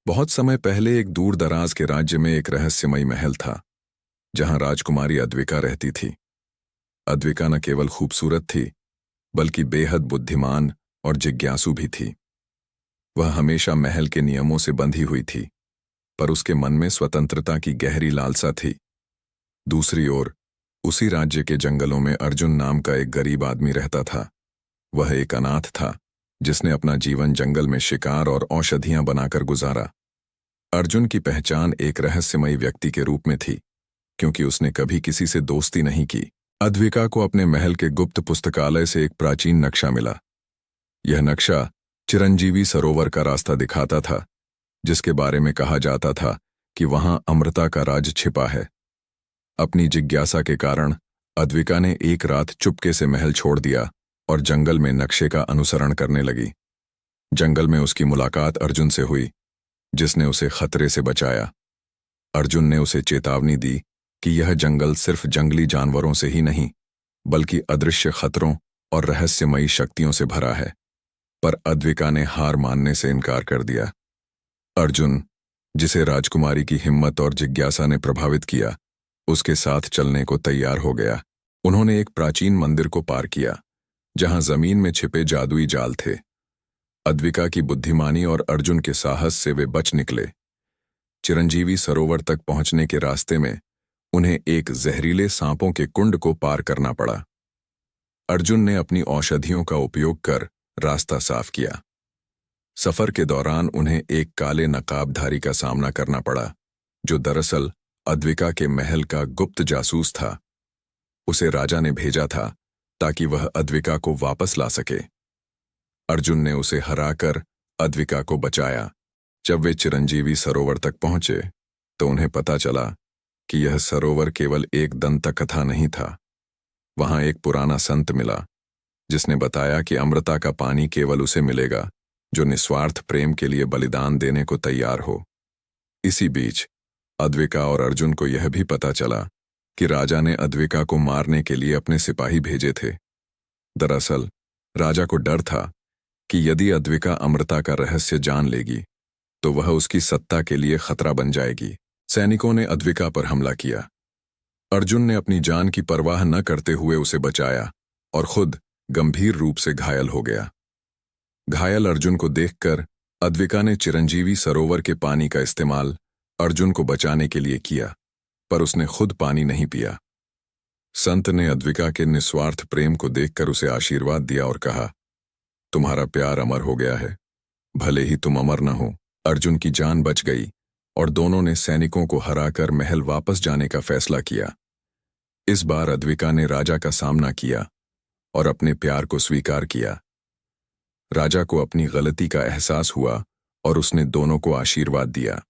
बहुत समय पहले एक दूर दराज के राज्य में एक रहस्यमयी महल था जहां राजकुमारी अद्विका रहती थी। अद्विका न केवल खूबसूरत थी बल्कि बेहद बुद्धिमान और जिज्ञासु भी थी। वह हमेशा महल के नियमों से बंधी हुई थी, पर उसके मन में स्वतंत्रता की गहरी लालसा थी। दूसरी ओर उसी राज्य के जंगलों में अर्जुन नाम का एक गरीब आदमी रहता था। वह एक अनाथ था जिसने अपना जीवन जंगल में शिकार और औषधियां बनाकर गुजारा। अर्जुन की पहचान एक रहस्यमयी व्यक्ति के रूप में थी, क्योंकि उसने कभी किसी से दोस्ती नहीं की। अद्विका को अपने महल के गुप्त पुस्तकालय से एक प्राचीन नक्शा मिला। यह नक्शा चिरंजीवी सरोवर का रास्ता दिखाता था, जिसके बारे में कहा जाता था कि वहां अमृता का राज छिपा है। अपनी जिज्ञासा के कारण अद्विका ने एक रात चुपके से महल छोड़ दिया और जंगल में नक्शे का अनुसरण करने लगी। जंगल में उसकी मुलाकात अर्जुन से हुई, जिसने उसे खतरे से बचाया। अर्जुन ने उसे चेतावनी दी कि यह जंगल सिर्फ जंगली जानवरों से ही नहीं, बल्कि अदृश्य खतरों और रहस्यमयी शक्तियों से भरा है। पर अद्विका ने हार मानने से इनकार कर दिया। अर्जुन, जिसे राजकुमारी की हिम्मत और जिज्ञासा ने प्रभावित किया, उसके साथ चलने को तैयार हो गया। उन्होंने एक प्राचीन मंदिर को पार किया, जहां जमीन में छिपे जादुई जाल थे। अद्विका की बुद्धिमानी और अर्जुन के साहस से वे बच निकले। चिरंजीवी सरोवर तक पहुंचने के रास्ते में उन्हें एक जहरीले सांपों के कुंड को पार करना पड़ा। अर्जुन ने अपनी औषधियों का उपयोग कर रास्ता साफ किया। सफर के दौरान उन्हें एक काले नकाबधारी का सामना करना पड़ा, जो दरअसल अद्विका के महल का गुप्त जासूस था। उसे राजा ने भेजा था ताकि वह अद्विका को वापस ला सके। अर्जुन ने उसे हराकर अद्विका को बचाया। जब वे चिरंजीवी सरोवर तक पहुंचे तो उन्हें पता चला कि यह सरोवर केवल एक दंतकथा नहीं था। वहां एक पुराना संत मिला, जिसने बताया कि अमृता का पानी केवल उसे मिलेगा जो निस्वार्थ प्रेम के लिए बलिदान देने को तैयार हो। इसी बीच अद्विका और अर्जुन को यह भी पता चला कि राजा ने अद्विका को मारने के लिए अपने सिपाही भेजे थे। दरअसल राजा को डर था कि यदि अद्विका अमृता का रहस्य जान लेगी तो वह उसकी सत्ता के लिए खतरा बन जाएगी। सैनिकों ने अद्विका पर हमला किया। अर्जुन ने अपनी जान की परवाह न करते हुए उसे बचाया और खुद गंभीर रूप से घायल हो गया। घायल अर्जुन को देखकर अद्विका ने चिरंजीवी सरोवर के पानी का इस्तेमाल अर्जुन को बचाने के लिए किया, पर उसने खुद पानी नहीं पिया। संत ने अद्विका के निस्वार्थ प्रेम को देखकर उसे आशीर्वाद दिया और कहा, तुम्हारा प्यार अमर हो गया है, भले ही तुम अमर न हो। अर्जुन की जान बच गई और दोनों ने सैनिकों को हराकर महल वापस जाने का फैसला किया। इस बार अद्विका ने राजा का सामना किया और अपने प्यार को स्वीकार किया। राजा को अपनी गलती का एहसास हुआ और उसने दोनों को आशीर्वाद दिया।